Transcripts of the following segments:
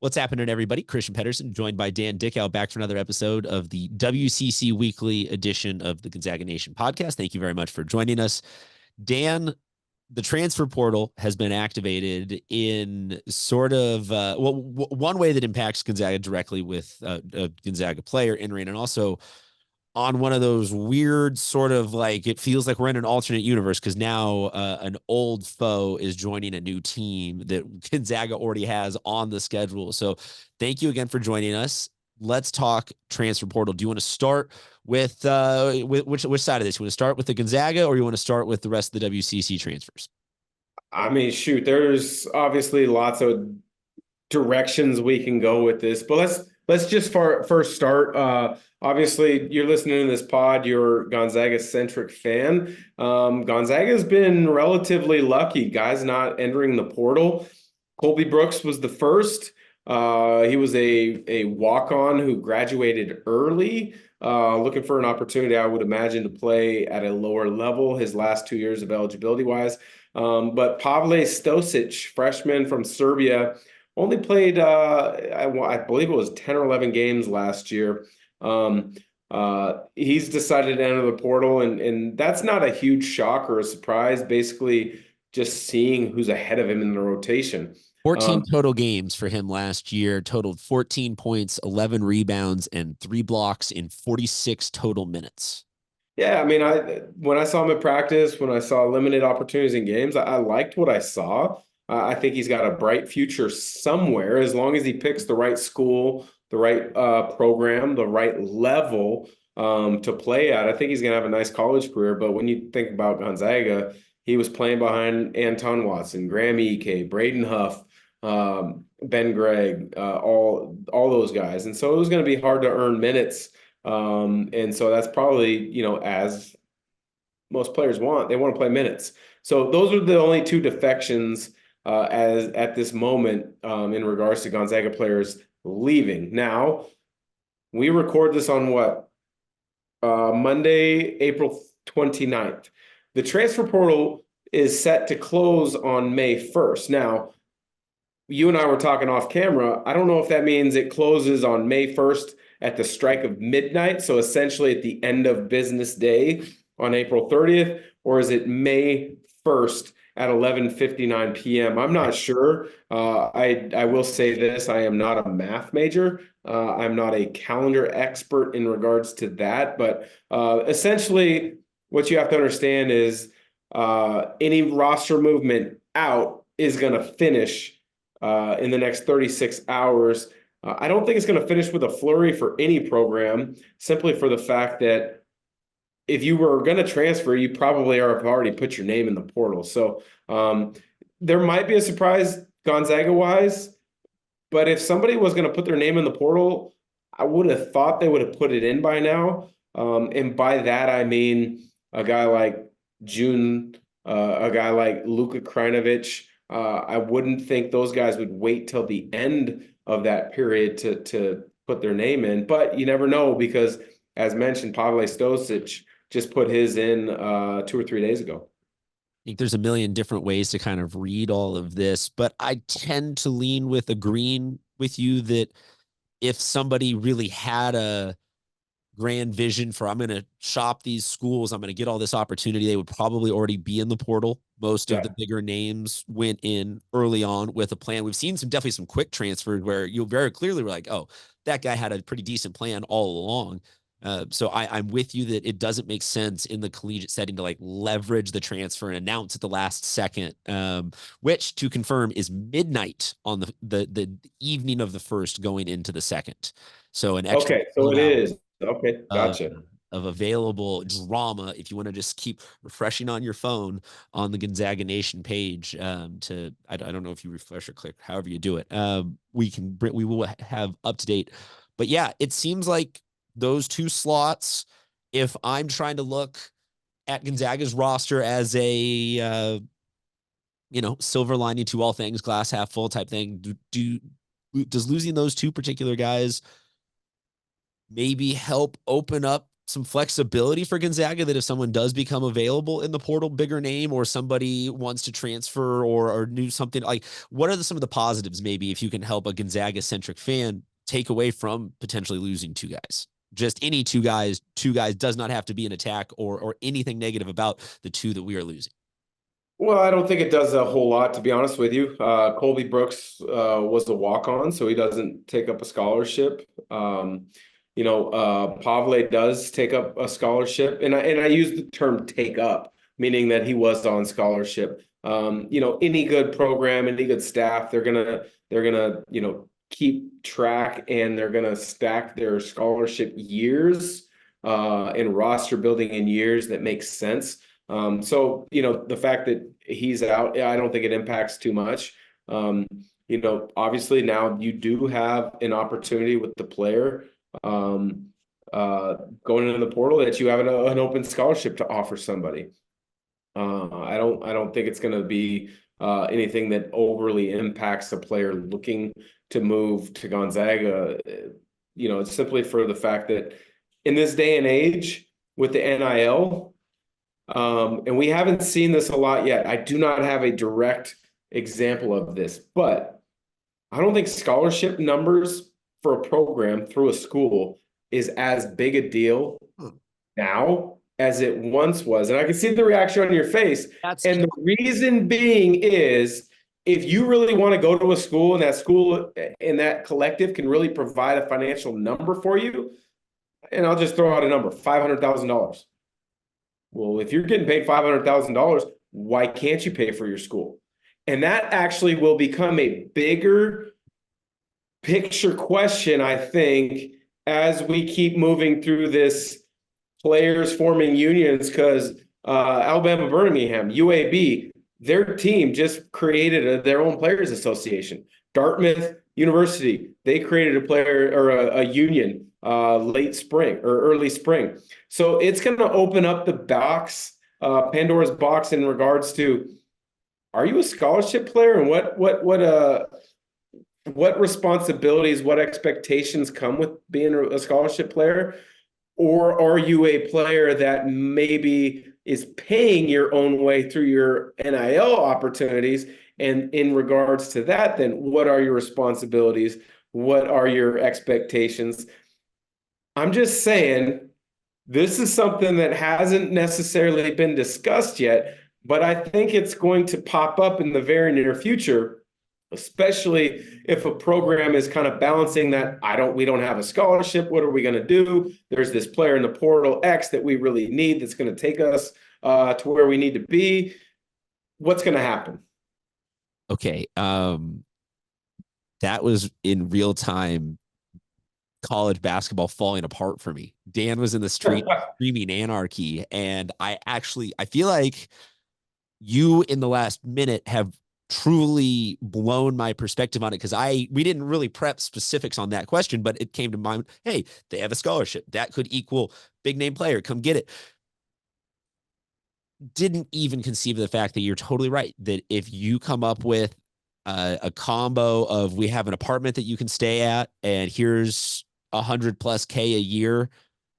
What's happening, everybody? Christian Pedersen, joined by Dan Dickau, back for another episode of the WCC Weekly edition of the Gonzaga Nation podcast. Thank you very much for joining us. Dan, the transfer portal has been activated in sort of, one way that impacts Gonzaga directly with a Gonzaga player entering, and also on one of those weird sort of like, it feels like we're in an alternate universe because now an old foe is joining a new team that Gonzaga already has on the schedule. So thank you again for joining us. Let's talk transfer portal. Do you want to start with which side of this? You want to start with the Gonzaga, or you want to start with the rest of the WCC transfers? I mean, shoot, there's obviously lots of directions we can go with this, but let's just first start. Obviously, you're listening to this pod. You're a Gonzaga-centric fan. Gonzaga's been relatively lucky. Guys not entering the portal. Colby Brooks was the first. He was a walk-on who graduated early, looking for an opportunity, I would imagine, to play at a lower level his last 2 years of eligibility-wise. But Pavle Stosic, freshman from Serbia, only played, I believe it was 10 or 11 games last year. He's decided to enter the portal, and that's not a huge shock or a surprise, basically just seeing who's ahead of him in the rotation. 14 total games for him last year, totaled 14 points, 11 rebounds, and 3 blocks in 46 total minutes. Yeah, I mean, when I saw him at practice, when I saw limited opportunities in games, I liked what I saw. I think he's got a bright future somewhere as long as he picks the right school, the right program, the right level to play at. I think he's going to have a nice college career. But when you think about Gonzaga, he was playing behind Anton Watson, Graham Ike, Braden Huff, Ben Gregg, all those guys. And so it was going to be hard to earn minutes. And so that's probably, as most players want, they want to play minutes. So those are the only two defections as at this moment in regards to Gonzaga players leaving. Now, we record this on what? Monday, April 29th. The transfer portal is set to close on May 1st. Now, you and I were talking off camera. I don't know if that means it closes on May 1st at the strike of midnight, so essentially at the end of business day on April 30th, or is it May 1st at 11:59 p.m.? I'm not sure. I will say this: I am not a math major. I'm not a calendar expert in regards to that, but essentially, what you have to understand is any roster movement out is going to finish in the next 36 hours. I don't think it's going to finish with a flurry for any program, simply for the fact that if you were going to transfer, you probably have already put your name in the portal. So there might be a surprise Gonzaga-wise, but if somebody was going to put their name in the portal, I would have thought they would have put it in by now. And by that, I mean a guy like June, a guy like Luka Krajinovic. I wouldn't think those guys would wait till the end of that period to put their name in, but you never know because, as mentioned, Pavle Stosic just put his in 2 or 3 days ago. I think there's a million different ways to kind of read all of this, but I tend to lean with agreeing with you that if somebody really had a grand vision for, I'm going to shop these schools, I'm going to get all this opportunity, they would probably already be in the portal. Most of the bigger names went in early on with a plan. We've seen definitely some quick transfers where you very clearly were like, oh, that guy had a pretty decent plan all along. So I'm with you that it doesn't make sense in the collegiate setting to like leverage the transfer and announce at the last second, which, to confirm, is midnight on the evening of the first going into the second. So an extra. Okay, so it is. Okay, gotcha. Of available drama if you want to just keep refreshing on your phone on the Gonzaga Nation page. I don't know if you refresh or click, however you do it. We will have up to date. But yeah, it seems like those two slots, if I'm trying to look at Gonzaga's roster as a silver lining to all things, glass half full type thing, does losing those two particular guys maybe help open up some flexibility for Gonzaga that if someone does become available in the portal, bigger name, or somebody wants to transfer or do something like, what are some of the positives maybe if you can help a Gonzaga centric fan take away from potentially losing two guys? Just any two guys does not have to be an attack or anything negative about the two that we are losing. Well, I don't think it does a whole lot, to be honest with you. Colby Brooks was a walk-on, so he doesn't take up a scholarship. Pavle does take up a scholarship, and I use the term "take up," meaning that he was on scholarship. Any good program, any good staff, they're gonna keep track, and they're gonna stack their scholarship years and roster building in years that makes sense. The fact that he's out, I don't think it impacts too much. Obviously now you do have an opportunity with the player going into the portal that you have an open scholarship to offer somebody. I don't think it's going to be anything that overly impacts a player looking to move to Gonzaga. It's simply for the fact that in this day and age with the NIL, and we haven't seen this a lot yet. I do not have a direct example of this, but I don't think scholarship numbers for a program through a school is as big a deal now as it once was. And I can see the reaction on your face. And the reason being is if you really want to go to a school and that collective can really provide a financial number for you, and I'll just throw out a number, $500,000. Well, if you're getting paid $500,000, why can't you pay for your school? And that actually will become a bigger picture question, I think, as we keep moving through this players forming unions, because Alabama Birmingham, UAB, their team just created their own players association. Dartmouth University, they created a player or a union late spring or early spring. So it's going to open up the box, Pandora's box, in regards to, are you a scholarship player, and what responsibilities, what expectations come with being a scholarship player? Or are you a player that maybe is paying your own way through your NIL opportunities? And in regards to that, then what are your responsibilities? What are your expectations? I'm just saying, this is something that hasn't necessarily been discussed yet, but I think it's going to pop up in the very near future, especially if a program is kind of balancing that. We don't have a scholarship. What are we going to do? There's this player in the portal X that we really need that's going to take us to where we need to be. What's going to happen? Okay. That was in real time college basketball falling apart for me. Dan was in the street screaming anarchy. And I feel like you in the last minute have truly blown my perspective on it, because we didn't really prep specifics on that question, but it came to mind. Hey, they have a scholarship that could equal big name player. Come get it. Didn't even conceive of the fact that you're totally right, that if you come up with a combo of, we have an apartment that you can stay at, and here's 100+ K a year,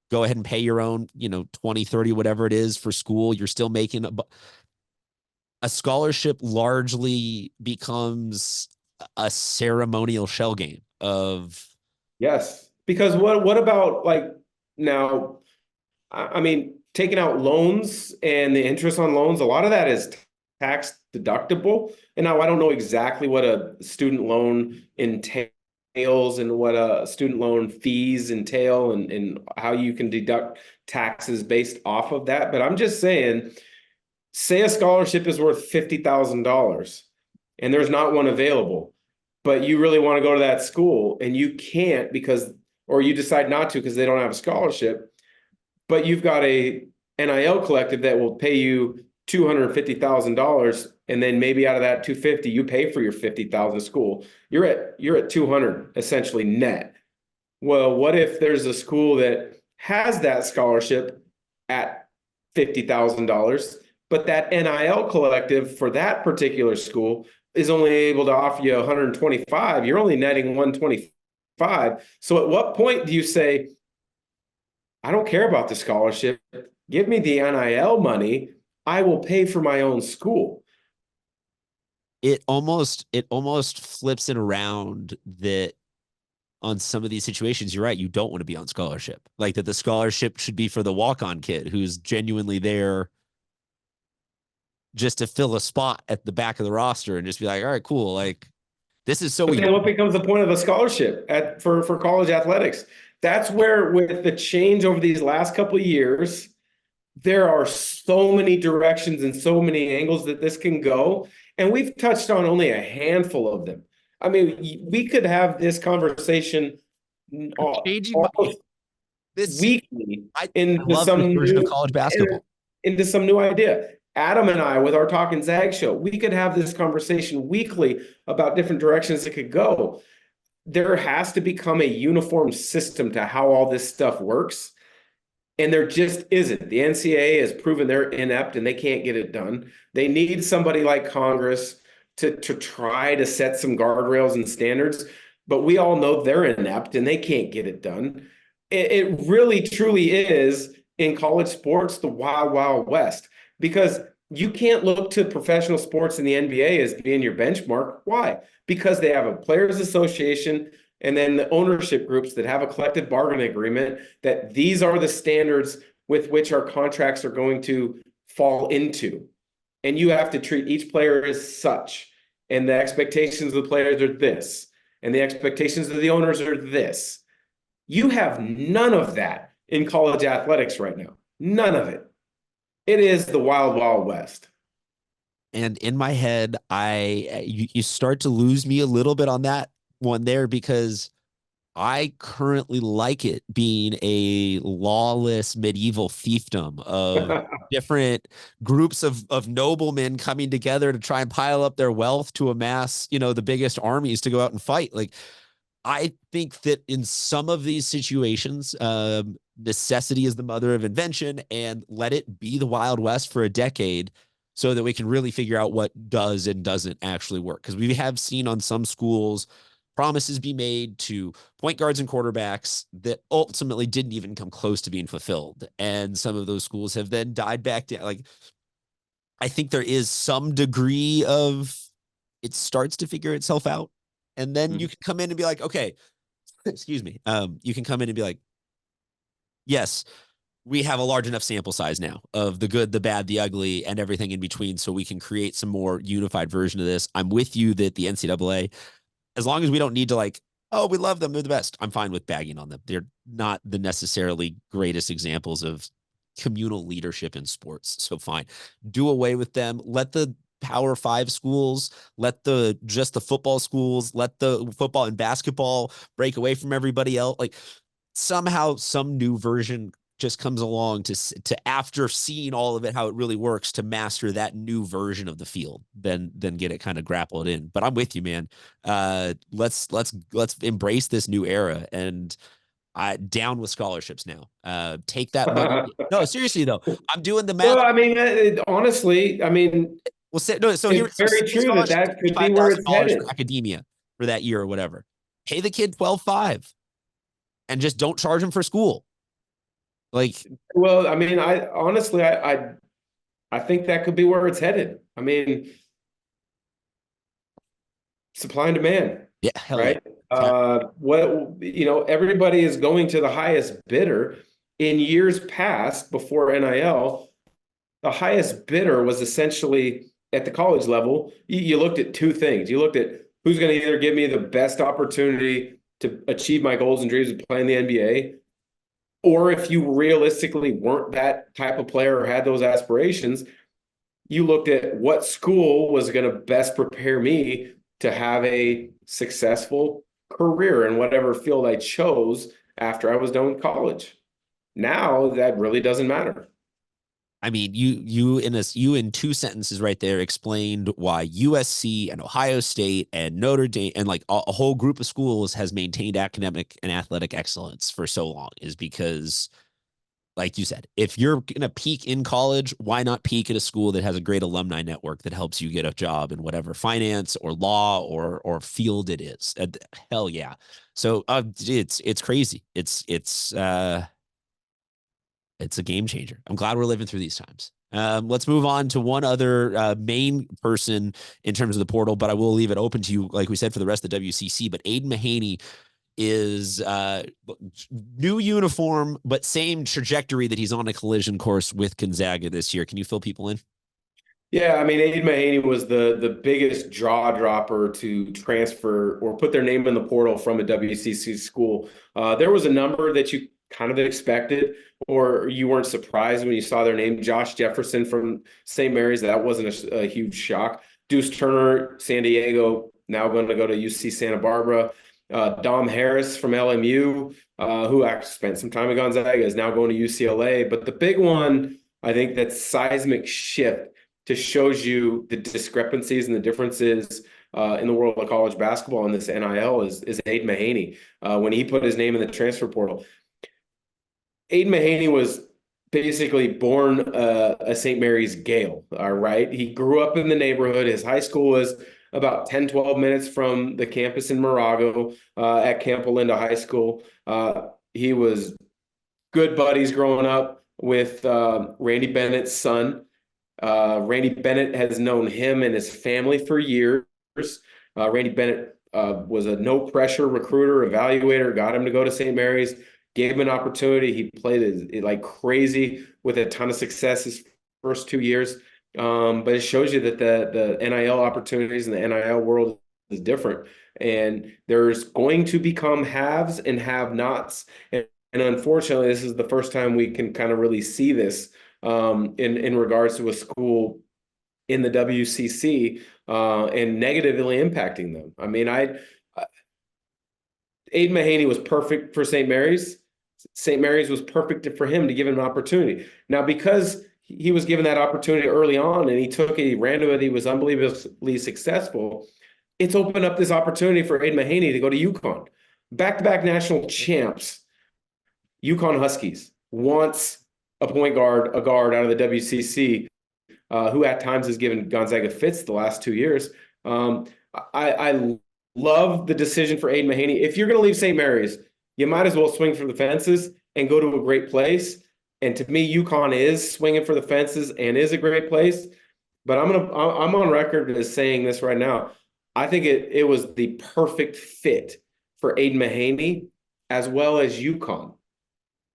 go ahead and pay your own, 20, 30, whatever it is for school. You're still making a scholarship largely becomes a ceremonial shell game of. Yes, because what about, like, now, I mean, taking out loans and the interest on loans, a lot of that is tax deductible. And now I don't know exactly what a student loan entails and what a student loan fees entail and how you can deduct taxes based off of that. But I'm just saying, say a scholarship is worth $50,000 and there's not one available, but you really want to go to that school and you can't or you decide not to because they don't have a scholarship, but you've got a NIL collective that will pay you $250,000, and then maybe out of that 250, you pay for your 50,000 school. You're at 200 essentially net. Well, what if there's a school that has that scholarship at $50,000, but that NIL collective for that particular school is only able to offer you 125? You're only netting 125. So at what point do you say, I don't care about the scholarship. Give me the NIL money. I will pay for my own school. It almost flips it around that on some of these situations, you're right, you don't want to be on scholarship. Like that the scholarship should be for the walk-on kid who's genuinely there just to fill a spot at the back of the roster and just be like, all right, cool. Like this is so But we then what becomes the point of a scholarship for college athletics? That's where, with the change over these last couple of years, there are so many directions and so many angles that this can go. And we've touched on only a handful of them. I mean, we could have this conversation changing my almost this. weekly I love this version of college basketball. into some new idea. Adam and I, with our Talking Zag show, we could have this conversation weekly about different directions it could go. There has to become a uniform system to how all this stuff works. And there just isn't. The NCAA has proven they're inept and they can't get it done. They need somebody like Congress to try to set some guardrails and standards, but we all know they're inept and they can't get it done. It really truly is, in college sports, the wild, wild west, because you can't look to professional sports in the NBA as being your benchmark. Why? Because they have a players association and then the ownership groups that have a collective bargaining agreement that these are the standards with which our contracts are going to fall into. And you have to treat each player as such. And the expectations of the players are this. And the expectations of the owners are this. You have none of that in college athletics right now. None of it. It is the wild, wild west. And in my head, you start to lose me a little bit on that one there because I currently like it being a lawless medieval fiefdom of different groups of noblemen coming together to try and pile up their wealth to amass, the biggest armies to go out and fight. Like, I think that in some of these situations, necessity is the mother of invention, and let it be the Wild West for a decade so that we can really figure out what does and doesn't actually work. Because we have seen on some schools promises be made to point guards and quarterbacks that ultimately didn't even come close to being fulfilled. And some of those schools have then died back down. Like, I think there is some degree of it starts to figure itself out. And then you can come in and be like, okay, excuse me. You can come in and be like, yes, we have a large enough sample size now of the good, the bad, the ugly, and everything in between. So we can create some more unified version of this. I'm with you that the NCAA, as long as we don't need to like, oh, we love them, they're the best, I'm fine with bagging on them. They're not the necessarily greatest examples of communal leadership in sports. So fine. Do away with them. Let the Power Five schools, let the football schools, let the football and basketball break away from everybody else. Like somehow some new version just comes along to after seeing all of it, how it really works, to master that new version of the field, then get it kind of grappled in. But I'm with you, man. Let's embrace this new era, and down with scholarships now. Take that money. No, seriously though, I'm doing the math. Well, I mean, honestly, I mean, Well, say, no. So here, it's so very say true that scholarship, that could be where it's $5,000 headed. for academia for that year or whatever. Pay the kid 12.5 and just don't charge him for school. Like, Well, I mean, I honestly, I think that could be where it's headed. I mean, supply and demand, yeah, hell yeah. right? Everybody is going to the highest bidder. In years past, before NIL, the highest bidder was essentially at the college level. You looked at two things. You looked at who's going to either give me the best opportunity to achieve my goals and dreams of playing the NBA, or if you realistically weren't that type of player or had those aspirations, you looked at what school was going to best prepare me to have a successful career in whatever field I chose after I was done with college. Now that really doesn't matter. I mean, you in two sentences right there explained why USC and Ohio State and Notre Dame and like a whole group of schools has maintained academic and athletic excellence for so long, is because, like you said, if you're going to peak in college, why not peak at a school that has a great alumni network that helps you get a job in whatever finance or law or field it is? Hell yeah. So it's crazy. It's It's a game changer. I'm glad we're living through these times. Let's move on to one other main person in terms of the portal, but I will leave it open to you, like we said, for the rest of the WCC. But Aiden Mahaney is new uniform, but same trajectory that he's on a collision course with Gonzaga this year. Can you fill people in? Yeah, I mean, Aiden Mahaney was the biggest jaw dropper to transfer or put their name in the portal from a WCC school. There was a number that you kind of expected, or you weren't surprised when you saw their name. Josh Jefferson from St. Mary's, that wasn't a huge shock. Deuce Turner, San Diego, now going to go to UC Santa Barbara. Dom Harris from LMU, who actually spent some time at Gonzaga, is now going to UCLA. But the big one, I think, that seismic shift just shows you the discrepancies and the differences in the world of college basketball and this NIL is Aiden Mahaney. When he put his name in the transfer portal, Aiden Mahaney was basically born a St. Mary's Gale, all right? He grew up in the neighborhood. His high school was about 10, 12 minutes from the campus in Morago at Camp Olinda High School. He was good buddies growing up with Randy Bennett's son. Randy Bennett has known him and his family for years. Randy Bennett was a no pressure recruiter, evaluator, got him to go to St. Mary's, gave him an opportunity. He played it like crazy with a ton of success his first 2 years. But it shows you that the NIL opportunities in the NIL world is different. And there's going to become haves and have-nots. And unfortunately, this is the first time we can kind of really see this in regards to a school in the WCC and negatively impacting them. I mean, Aiden Mahaney was perfect for St. Mary's. St. Mary's was perfect for him to give him an opportunity. Now, because he was given that opportunity early on and he took it, he ran to it, he was unbelievably successful, it's opened up this opportunity for Aiden Mahaney to go to UConn. Back-to-back national champs, UConn Huskies, wants a point guard, a guard out of the WCC, who at times has given Gonzaga fits the last 2 years. I love the decision for Aiden Mahaney. If you're going to leave St. Mary's, you might as well swing for the fences and go to a great place. And to me, UConn is swinging for the fences and is a great place. But I'm on record as saying this right now. I think it was the perfect fit for Aiden Mahaney as well as UConn.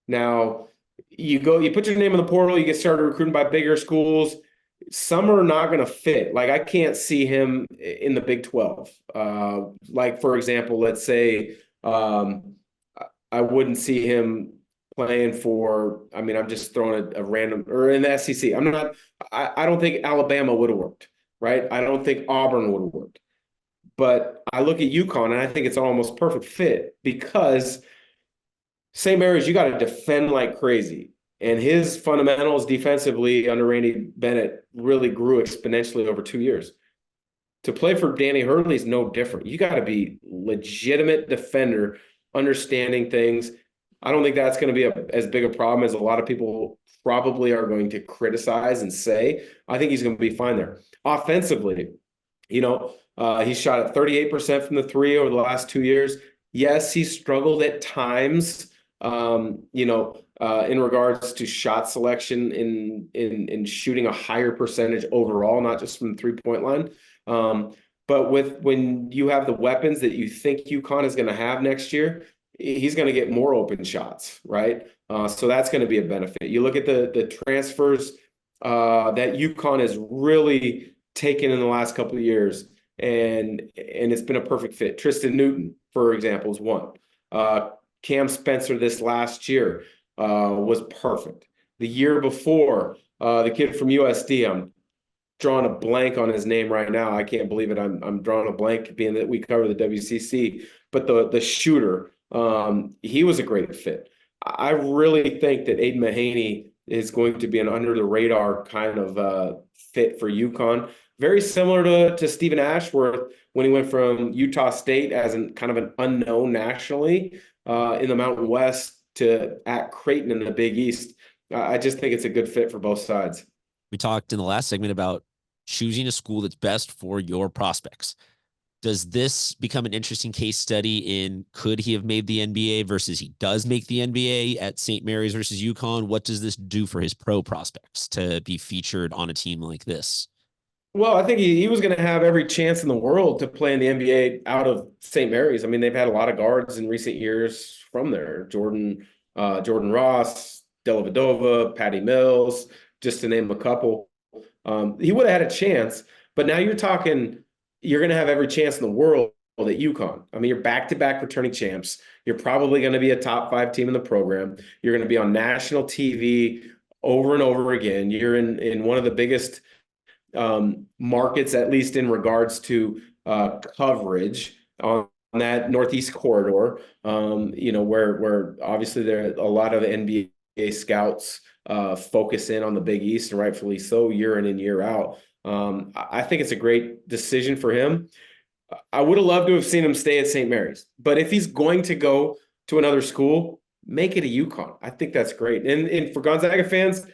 Now, you put your name in the portal, you get started recruiting by bigger schools. Some are not going to fit. Like, I can't see him in the Big 12. Like, for example, let's say I wouldn't see him playing for, I mean, I'm just throwing a random, or in the SEC. I don't think Alabama would have worked, right? I don't think Auburn would have worked. But I look at UConn and I think it's almost perfect fit because St. Mary's, you got to defend like crazy. And his fundamentals defensively under Randy Bennett really grew exponentially over 2 years. To play for Danny Hurley is no different. You got to be legitimate defender, understanding things. I don't think that's going to be as big a problem as a lot of people probably are going to criticize and say. I think he's going to be fine there. Offensively, he shot at 38% from the three over the last 2 years. Yes, he struggled at times, in regards to shot selection in shooting a higher percentage overall, not just from the three-point line. But when you have the weapons that you think UConn is going to have next year, he's going to get more open shots, right? So that's going to be a benefit. You look at the transfers that UConn has really taken in the last couple of years, and it's been a perfect fit. Tristan Newton, for example, is one. Cam Spencer this last year was perfect. The year before, the kid from USD, I'm drawing a blank on his name right now. I can't believe it. I'm drawing a blank, being that we cover the WCC. But the shooter, he was a great fit. I really think that Aiden Mahaney is going to be an under the radar kind of fit for UConn. Very similar to Stephen Ashworth when he went from Utah State as kind of an unknown nationally in the Mountain West to at Creighton in the Big East. I just think it's a good fit for both sides. We talked in the last segment about choosing a school that's best for your prospects. Does this become an interesting case study in could he have made the NBA versus he does make the NBA at St. Mary's versus UConn? What does this do for his pro prospects to be featured on a team like this? Well, I think he was going to have every chance in the world to play in the NBA out of St. Mary's. I mean, they've had a lot of guards in recent years from there. Jordan Ross, Dellavedova, Patty Mills, just to name a couple. He would have had a chance, but now you're going to have every chance in the world at UConn. I mean, you're back-to-back returning champs. You're probably going to be a top 5 team in the program. You're going to be on national TV over and over again. You're in one of the biggest markets, at least in regards to coverage on that Northeast corridor, where obviously there are a lot of NBA scouts focus in on the Big East, and rightfully so, year in and year out. I think it's a great decision for him. I would have loved to have seen him stay at St. Mary's, but if he's going to go to another school, make it a UConn. I think that's great. And for Gonzaga fans,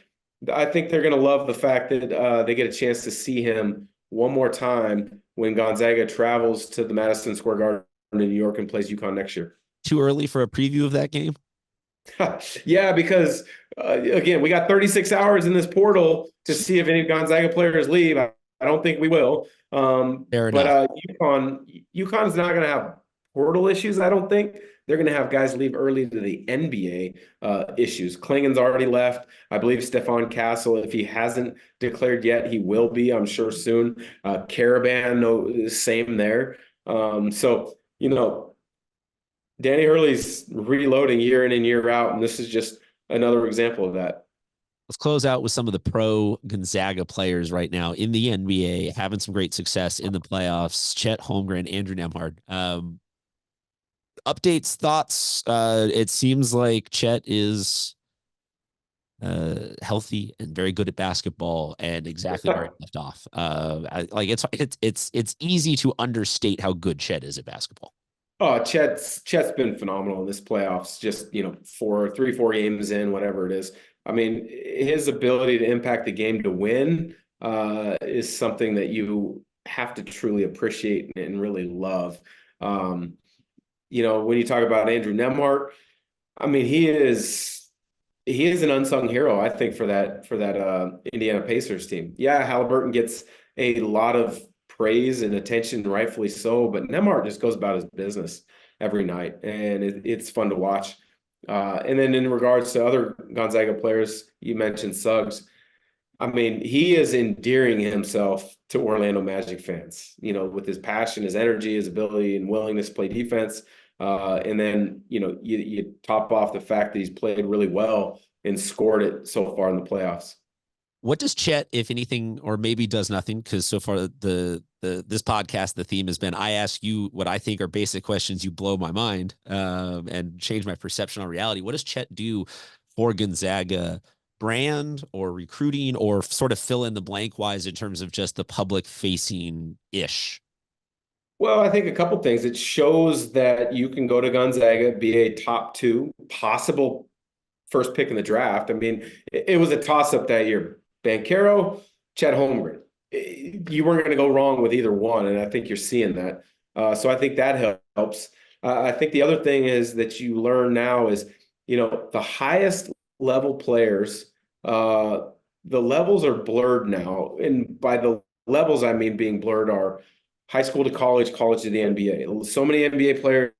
I think they're going to love the fact that they get a chance to see him one more time when Gonzaga travels to the Madison Square Garden in New York and plays UConn next year. Too early for a preview of that game? Yeah, because again, we got 36 hours in this portal to see if any Gonzaga players leave. I don't think we will. Fair enough. UConn's not going to have portal issues, I don't think. They're going to have guys leave early to the NBA issues. Klingen's already left. I believe Stefan Castle, if he hasn't declared yet, he will be, I'm sure, soon. Caravan, no, same there. Danny Hurley's reloading year in and year out, and this is just another example of that. Let's close out with some of the pro Gonzaga players right now in the NBA, having some great success in the playoffs. Chet Holmgren, Andrew Nembhard. Updates, thoughts. It seems like Chet is healthy and very good at basketball and exactly where it left off. It's easy to understate how good Chet is at basketball. Oh, Chet's been phenomenal in this playoffs. Just 4 games in, whatever it is. I mean, his ability to impact the game to win is something that you have to truly appreciate and really love. When you talk about Andrew Nembhard, I mean, he is an unsung hero, I think, for that Indiana Pacers team. Yeah, Halliburton gets a lot of praise and attention, rightfully so, but Nembhard just goes about his business every night, and it's fun to watch. And then in regards to other Gonzaga players, you mentioned Suggs. I mean, he is endearing himself to Orlando Magic fans, with his passion, his energy, his ability and willingness to play defense. And then, you top off the fact that he's played really well and scored it so far in the playoffs. What does Chet, if anything, or maybe does nothing? Because so far this podcast, the theme has been I ask you what I think are basic questions, you blow my mind and change my perception on reality. What does Chet do for Gonzaga brand or recruiting, or sort of fill in the blank wise in terms of just the public facing ish? Well, I think a couple things. It shows that you can go to Gonzaga, be a top 2 possible first pick in the draft. I mean, it was a toss-up that year. Banchero, Chet Holmgren. You weren't going to go wrong with either one, and I think you're seeing that. So I think that helps. I think the other thing is that you learn now is, the highest level players, the levels are blurred now. And by the levels, I mean being blurred are high school to college, college to the NBA. So many NBA players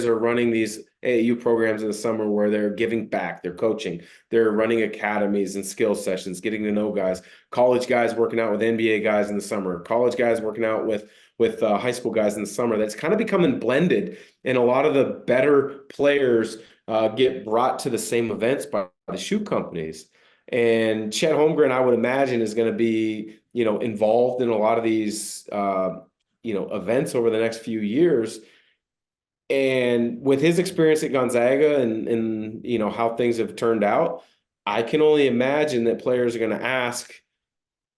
are running these AAU programs in the summer where they're giving back, they're coaching, they're running academies and skill sessions, getting to know guys, college guys working out with NBA guys in the summer, college guys working out with high school guys in the summer. That's kind of becoming blended, and a lot of the better players get brought to the same events by the shoe companies. And Chet Holmgren, I would imagine, is going to be, involved in a lot of these, events over the next few years. And with his experience at Gonzaga and how things have turned out, I can only imagine that players are going to ask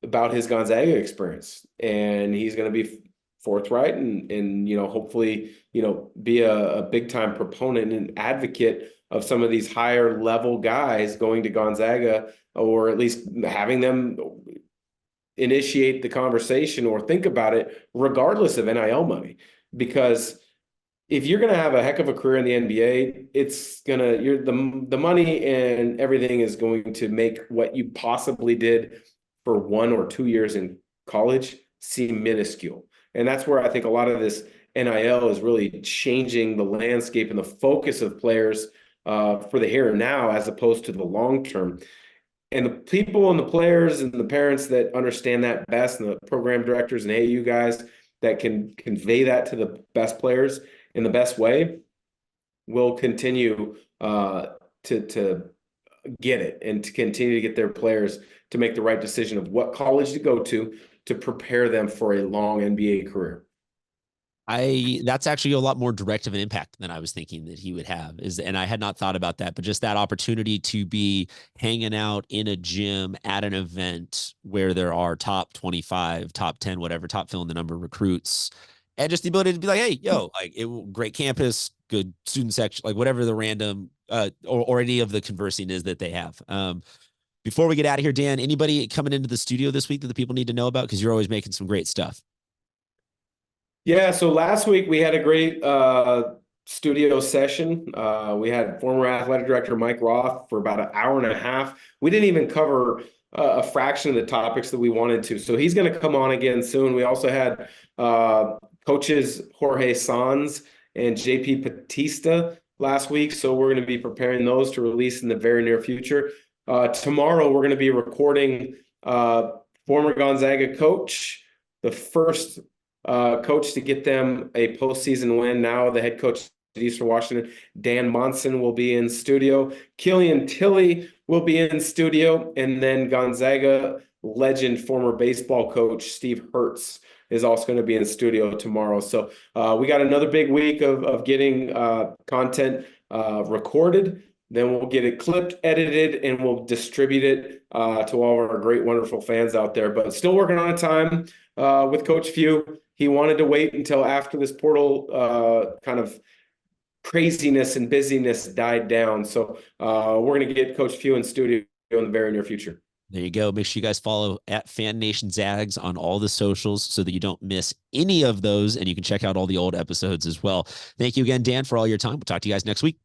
about his Gonzaga experience, and he's going to be forthright and hopefully be a big time proponent and advocate of some of these higher level guys going to Gonzaga, or at least having them initiate the conversation or think about it regardless of NIL money. because if you're going to have a heck of a career in the NBA, it's going to, the money and everything is going to make what you possibly did for 1 or 2 years in college seem minuscule. And that's where I think a lot of this NIL is really changing the landscape and the focus of players for the here and now, as opposed to the long term. And the people and the players and the parents that understand that best, and the program directors and AU guys that can convey that to the best players in the best way, will continue to get it and to continue to get their players to make the right decision of what college to go to prepare them for a long NBA career. That's actually a lot more direct of an impact than I was thinking that he would have, and I had not thought about that, but just that opportunity to be hanging out in a gym at an event where there are top 25, top 10, whatever, top fill in the number recruits, and just the ability to be like, hey, yo, like great campus, good student section, like whatever the random, or any of the conversing is that they have. Before we get out of here, Dan, anybody coming into the studio this week that the people need to know about? Because you're always making some great stuff. Yeah, so last week we had a great studio session. We had former athletic director Mike Roth for about an hour and a half. We didn't even cover a fraction of the topics that we wanted to. So he's going to come on again soon. We also had coaches Jorge Sanz and JP Batista last week. So we're going to be preparing those to release in the very near future. Tomorrow we're going to be recording former Gonzaga coach, the first coach to get them a postseason win. Now the head coach at Eastern Washington, Dan Monson, will be in studio. Killian Tilly will be in studio. And then Gonzaga legend, former baseball coach Steve Hertz is also going to be in studio tomorrow. So we got another big week of getting content recorded. Then we'll get it clipped, edited, and we'll distribute it to all of our great, wonderful fans out there. But still working on a time with Coach Few. He wanted to wait until after this portal kind of craziness and busyness died down. So we're going to get Coach Few in studio in the very near future. There you go. Make sure you guys follow at Fan Nation Zags on all the socials so that you don't miss any of those, and you can check out all the old episodes as well. Thank you again, Dan, for all your time. We'll talk to you guys next week.